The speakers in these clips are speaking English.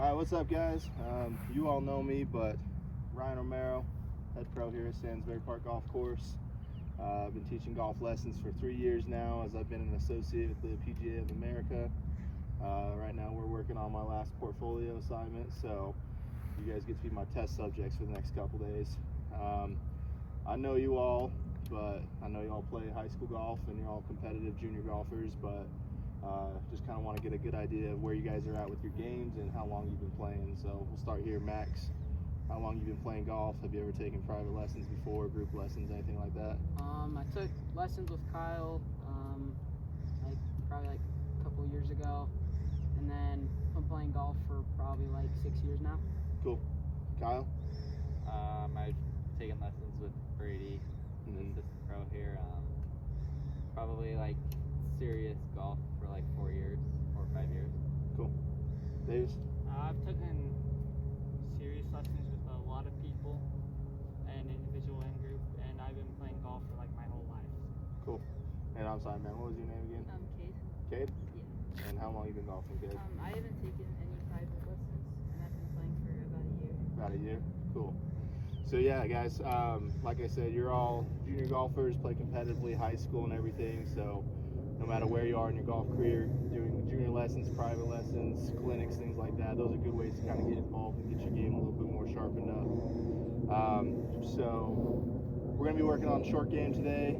All right, what's up, guys? You all know me, but Ryan Romero, head pro here at Sandsbury Park Golf Course. I've been teaching golf lessons for 3 years now, as I've been an associate with the PGA of America. Right now we're working on my last portfolio assignment, so you guys get to be my test subjects for the next couple days. I know you all, but I know you all play high school golf and you're all competitive junior golfers, but just kind of want to get a good idea of where you guys are at with your games and how long you've been playing. So we'll start here. Max, how long you've been playing golf? Have you ever taken private lessons before, group lessons, anything like that? I took lessons with Kyle probably a couple years ago, and then I'm playing golf for probably 6 years now. Cool. Kyle? I've taken lessons with Brady, assistant pro here. Probably serious golf for 4 years, 4 or 5 years. Cool. Davis? I've taken serious lessons with a lot of people, and individual and group, and I've been playing golf for my whole life. Cool. And I'm sorry, man, what was your name again? Cade. Cade? Yeah. And how long you been golfing, Cade? I haven't taken any private lessons, and I've been playing for about a year. About a year? Cool. So yeah, guys, like I said, you're all junior golfers, play competitively, high school and everything, so no matter where you are in your golf career, doing junior lessons, private lessons, clinics, things like that, those are good ways to kind of get involved and get your game a little bit more sharpened up. So we're going to be working on short game today.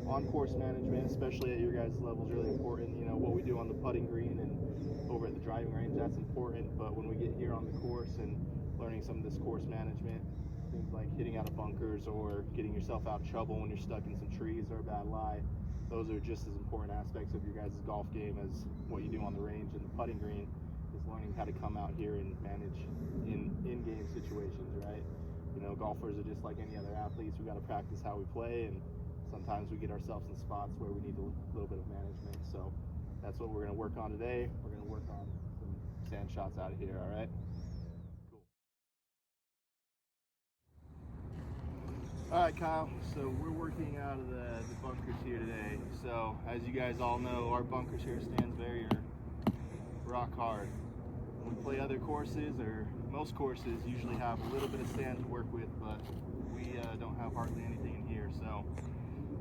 On-course management, especially at your guys' level, is really important. You know, what we do on the putting green and over at the driving range, that's important, but when we get here on the course and learning some of this course management, things like hitting out of bunkers or getting yourself out of trouble when you're stuck in some trees or a bad lie, those are just as important aspects of your guys' golf game as what you do on the range. And the putting green is learning how to come out here and manage in-game situations, right? You know, golfers are just like any other athletes. We got to practice how we play, and sometimes we get ourselves in spots where we need a little bit of management. So that's what we're going to work on today. We're going to work on some sand shots out of here, all right? All right, Kyle, so we're working out of the bunkers here today. So as you guys all know, our bunkers here at Stansbury are rock hard. When we play other courses, or most courses usually have a little bit of sand to work with, but we don't have hardly anything in here. So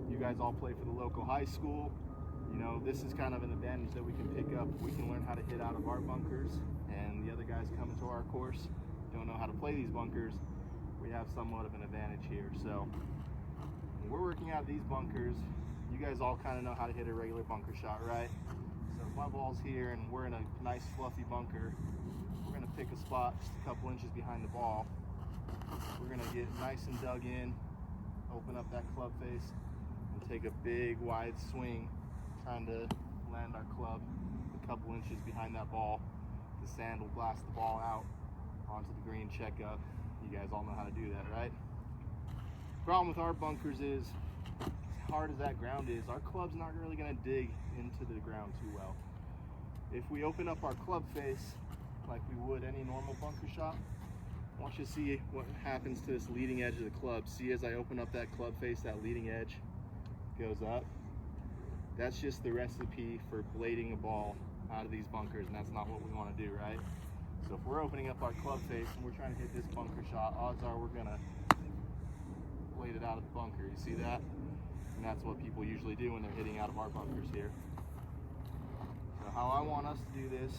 you guys all play for the local high school. You know, this is kind of an advantage that we can pick up. We can learn how to hit out of our bunkers, and the other guys coming to our course don't know how to play these bunkers. We have somewhat of an advantage here. So when we're working out these bunkers, you guys all kind of know how to hit a regular bunker shot, right? So if my ball's here and we're in a nice fluffy bunker, we're going to pick a spot just a couple inches behind the ball. We're going to get nice and dug in, open up that club face, and take a big wide swing, trying to land our club a couple inches behind that ball. The sand will blast the ball out onto the green, check up. You guys all know how to do that, right? Problem with our bunkers is, as hard as that ground is, our club's not really going to dig into the ground too well. If we open up our club face like we would any normal bunker shot, I want you to see what happens to this leading edge of the club. See, as I open up that club face, that leading edge goes up. That's just the recipe for blading a ball out of these bunkers, and that's not what we want to do, right? So if we're opening up our club face and we're trying to hit this bunker shot, odds are we're gonna blade it out of the bunker. You see that? And that's what people usually do when they're hitting out of our bunkers here. So how I want us to do this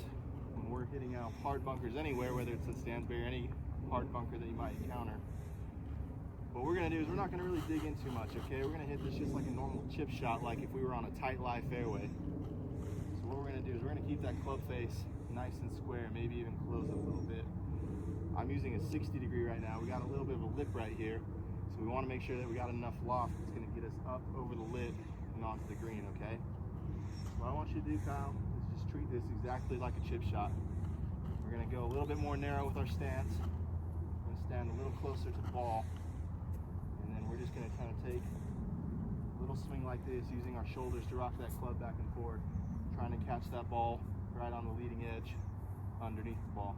when we're hitting out hard bunkers anywhere, whether it's at Stansbury or any hard bunker that you might encounter, what we're gonna do is we're not gonna really dig in too much, okay? We're gonna hit this just like a normal chip shot, like if we were on a tight lie fairway. So what we're gonna do is we're gonna keep that club face nice and square, maybe even close it a little bit. I'm using a 60 degree right now. We got a little bit of a lip right here, so we want to make sure that we got enough loft that's going to get us up over the lip and onto the green, okay? What I want you to do, Kyle, is just treat this exactly like a chip shot. We're going to go a little bit more narrow with our stance. We're going to stand a little closer to the ball, and then we're just going to kind of take a little swing like this, using our shoulders to rock that club back and forth, trying to catch that ball right on the leading edge underneath the ball.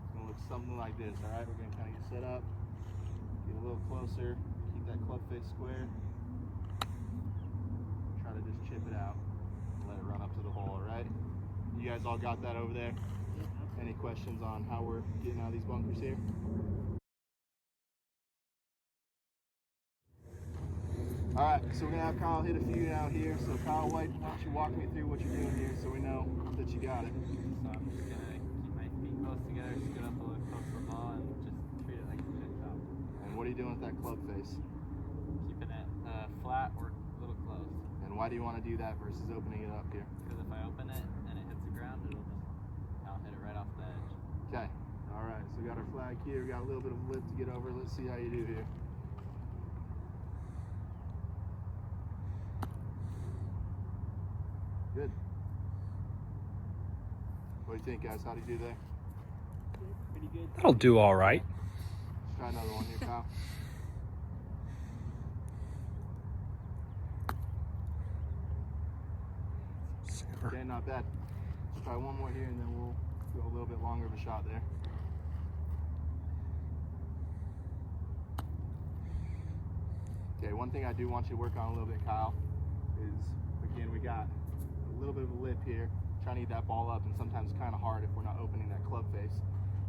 It's going to look something like this, all right? We're going to kind of get set up, get a little closer, keep that club face square, try to just chip it out and let it run up to the hole, all right? You guys all got that over there? Any questions on how we're getting out of these bunkers here? All right, so we're gonna have Kyle hit a few out here. So Kyle White, why don't you walk me through what you're doing here so we know that you got it. So I'm just gonna keep my feet close together, scoot up a little close to the ball, and just treat it like a chip shot. And what are you doing with that club face? Keeping it flat or a little closed. And why do you want to do that versus opening it up here? Because if I open it and it hits the ground, I'll hit it right off the edge. Okay. All right, so we got our flag here. We got a little bit of lip to get over. Let's see how you do here. Good. What do you think, guys? How do you do there? Pretty good. That'll do all right. Let's try another one here, Kyle. Okay, not bad. Let's try one more here and then we'll go a little bit longer of a shot there. Okay, one thing I do want you to work on a little bit, Kyle, is, again, we got a little bit of a lip here, trying to get that ball up, and sometimes it's kind of hard if we're not opening that club face.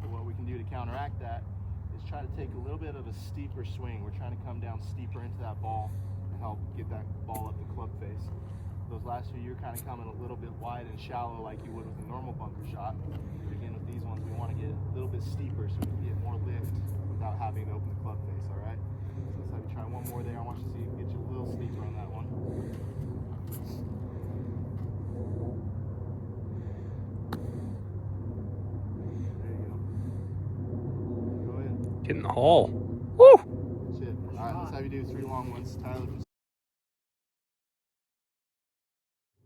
But what we can do to counteract that is try to take a little bit of a steeper swing. We're trying to come down steeper into that ball to help get that ball up the club face. Those last few, you're kind of coming a little bit wide and shallow like you would with a normal bunker shot. Again, with these ones, we want to get a little bit steeper so we can get more lift without having to open the club face, all right? So let's have you try one more there. I want you to see if you can get you a little steeper on that one. There you go. Go in. Get in the hole. Woo! That's it. All right, let's have you do 3 long ones. Tyler,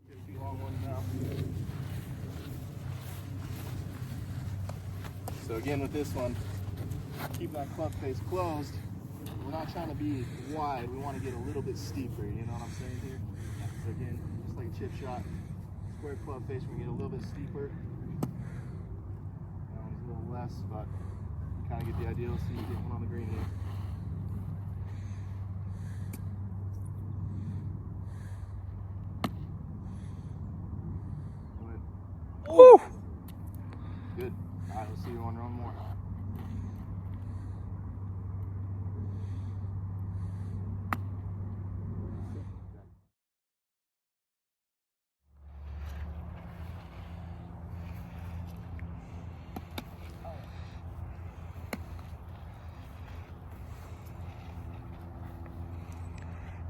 get a few long ones now. So again, with this one, keep that club face closed. We're not trying to be wide. We want to get a little bit steeper. You know what I'm saying here? So again, just like a chip shot, square club face. We get a little bit steeper. That one's a little less, but you kind of get the idea. Let's see you get one on the green here. Woo! Good. All right, let's see you on one more.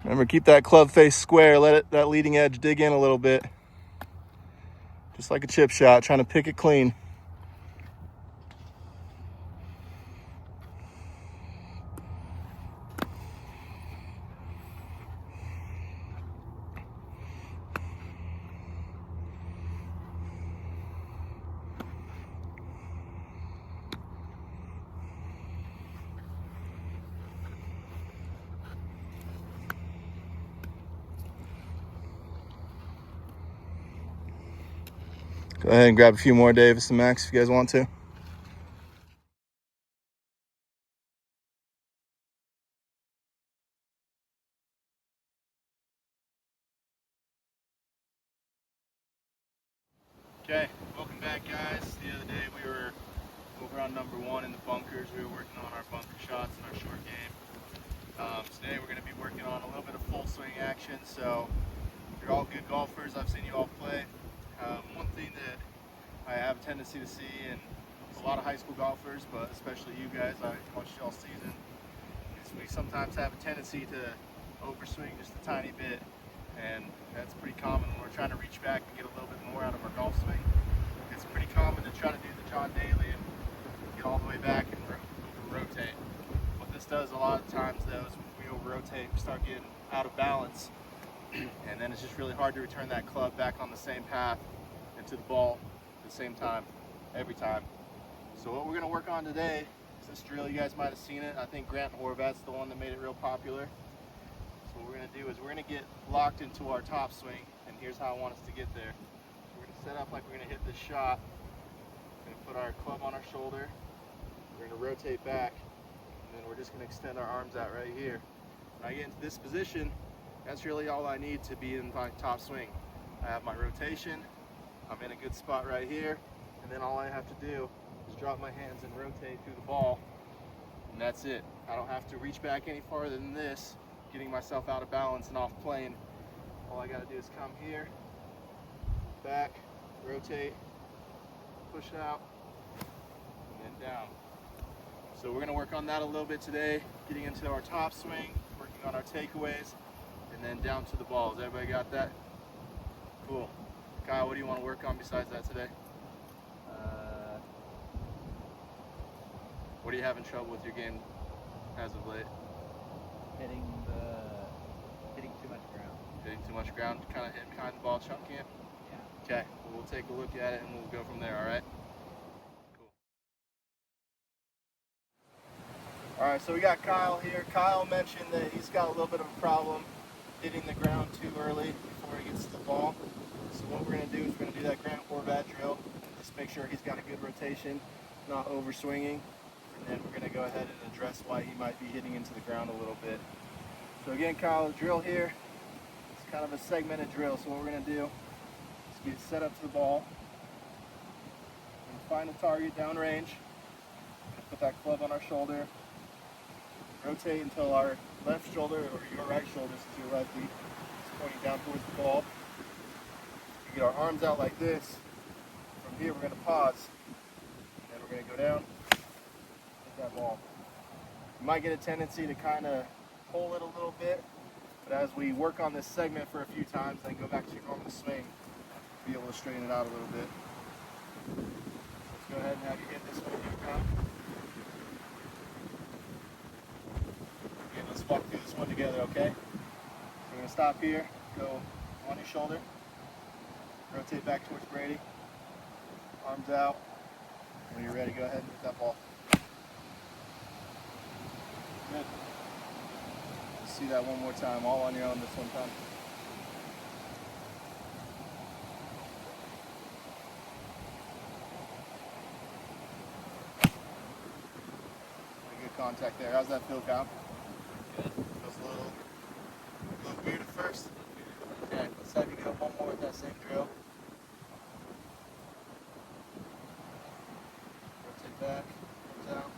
Remember, keep that club face square. Let that leading edge dig in a little bit. Just like a chip shot, trying to pick it clean. Go ahead and grab a few more, Davis and Max, if you guys want to. Okay, welcome back, guys. The other day we were over on number 1 in the bunkers. We were working on our bunker shots in our short game. Today we're going to be working on a little bit of full swing action. So you're all good golfers. I've seen you all play. One thing that I have a tendency to see in a lot of high school golfers, but especially you guys, I watched you all season, is we sometimes have a tendency to overswing just a tiny bit, and that's pretty common when we're trying to reach back and get a little bit more out of our golf swing. It's pretty common to try to do the John Daly and get all the way back and over-rotate. What this does a lot of times, though, is when we over-rotate, we start getting out of balance, and then it's just really hard to return that club back on the same path and to the ball at the same time, every time. So what we're going to work on today is this drill. You guys might have seen it. I think Grant Horvat's the one that made it real popular. So what we're going to do is we're going to get locked into our top swing, and here's how I want us to get there. We're going to set up like we're going to hit this shot. We're going to put our club on our shoulder. We're going to rotate back, and then we're just going to extend our arms out right here. When I get into this position, that's really all I need to be in my top swing. I have my rotation. I'm in a good spot right here, and and then all I have to do is drop my hands and rotate through the ball, and that's it. I don't have to reach back any farther than this, getting myself out of balance and off plane. All I gotta do is come here, back, rotate, push out, and then down. So we're gonna work on that a little bit today, getting into our top swing, working on our takeaways, and then down to the balls. Everybody got that? Cool. Kyle, what do you want to work on besides that today? What are you having trouble with your game as of late? Hitting too much ground. Hitting too much ground, kind of hitting behind the ball, chunking it? Yeah. Okay, well, we'll take a look at it and we'll go from there, all right? Cool. All right, so we got Kyle here. Kyle mentioned that he's got a little bit of a problem hitting the ground too early before he gets to the ball. So what we're going to do is we're going to do that ground Corvette drill. Just make sure he's got a good rotation, not over swinging. And then we're going to go ahead and address why he might be hitting into the ground a little bit. So again, Kyle, the drill here, it's kind of a segmented drill. So what we're going to do is get set up to the ball and find a target downrange. Put that club on our shoulder. Rotate until our left shoulder, or your right shoulder since you're lefty, is pointing down towards the ball. We get our arms out like this. From here we're going to pause. And then we're going to go down. That ball. You might get a tendency to kind of pull it a little bit, but as we work on this segment for a few times, then go back to your normal swing, be able to straighten it out a little bit. Let's go ahead and have you hit this one here, Kyle. Okay, let's walk through this one together, okay? So we're going to stop here, go on your shoulder, rotate back towards Brady, arms out. When you're ready, go ahead and hit that ball. Good. Let's see that one more time, all on your own this one time. Pretty good contact there. How's that feel, Kyle? Good. Feels a little weird at first. Okay, let's have you go one more with that same drill. Rotate back, comes out.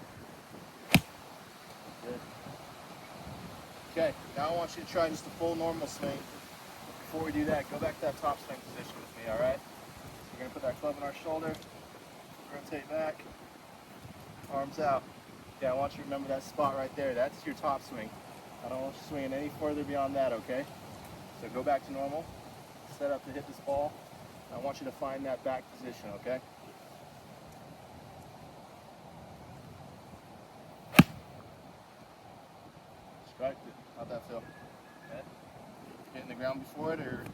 Good. Okay, now I want you to try just a full normal swing. Before we do that, go back to that top swing position with me, alright? So we're going to put that club on our shoulder, rotate back, arms out. Okay, I want you to remember that spot right there. That's your top swing. I don't want you swinging any further beyond that, okay? So go back to normal, set up to hit this ball. I want you to find that back position, okay? Striked it. How'd that feel? Good. Hitting the ground before it, or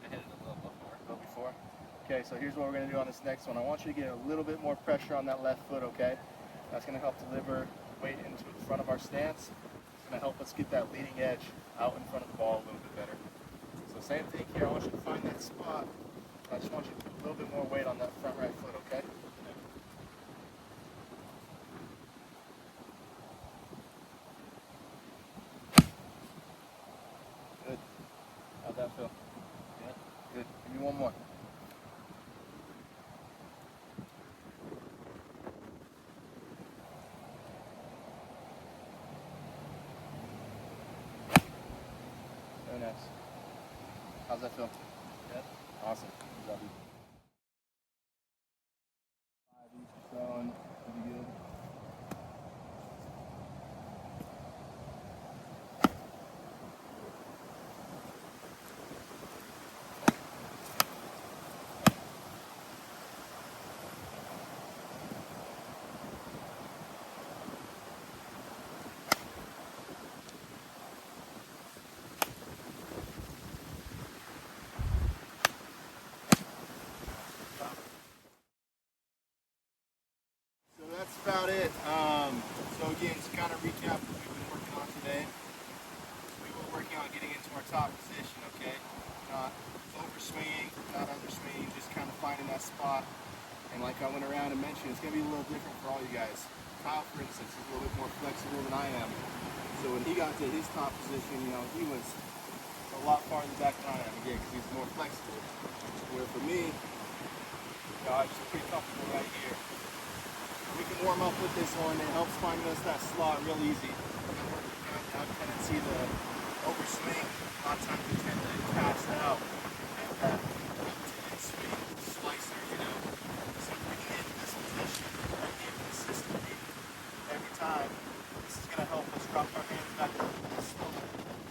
I hit it a little before. a little before? Okay, so here's what we're going to do on this next one. I want you to get a little bit more pressure on that left foot, okay? That's going to help deliver weight into the front of our stance. It's going to help us get that leading edge out in front of the ball a little bit better. So same thing here. I want you to find that spot. I just want you to put a little bit more weight on that front right foot, okay? Good. How'd that feel? Good. Good. Give me one more. Very nice. How's that feel? Good. Awesome. Good job, dude. 5 each or so, and pretty good. So that's about it. So again, to kind of recap what we've been working on today, we were working on getting into our top position, okay? Not overswinging, not underswinging, just kind of finding that spot. And like I went around and mentioned, it's going to be a little different for all you guys. Kyle, for instance, is a little bit more flexible than I am. So when he got to his top position, you know, he was a lot farther back than I am, again, because he's more flexible. Where for me, Guys, it's pretty comfortable right here. We can warm up with this one. It helps finding us that slot real easy. Now you kind of see the overswing. A lot of times we tend to cast out at that swing slicer, you know. So if we can get in this position right here consistently every time, this is going to help us drop our hands back a little bit slower.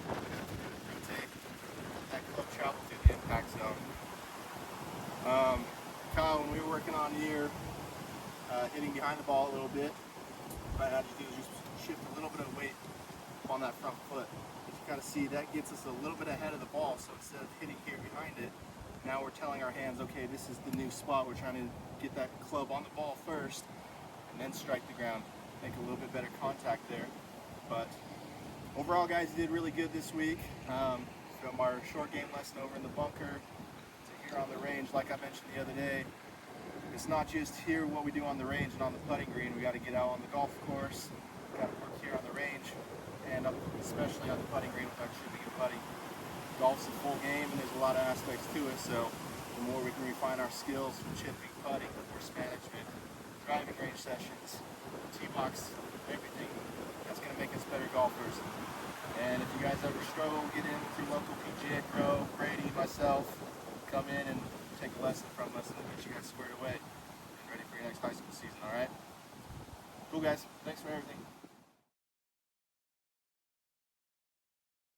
All we have to do is rotate, let that club travel through the impact zone. Kyle, when we were working on here, hitting behind the ball a little bit, what I had to do is just shift a little bit of weight on that front foot. As you kind of see, that gets us a little bit ahead of the ball, so instead of hitting here behind it, now we're telling our hands, okay, this is the new spot. We're trying to get that club on the ball first, and then strike the ground. Make a little bit better contact there. But overall, guys, you did really good this week. From our short game lesson over in the bunker to here on the range, like I mentioned the other day, it's not just here what we do on the range and on the putting green. We got to get out on the golf course. We got to work here on the range, and especially on the putting green with our chipping and putting. Golf's a full game, and there's a lot of aspects to it. So the more we can refine our skills from chipping, putting, course management, driving range sessions, tee box, everything, that's going to make us better golfers. And if you guys ever struggle, get in with your local PGA pro, Brady, myself, come in and take a lesson from us, and we'll get you guys squared away and ready for your next high school season, all right? Cool, guys. Thanks for everything.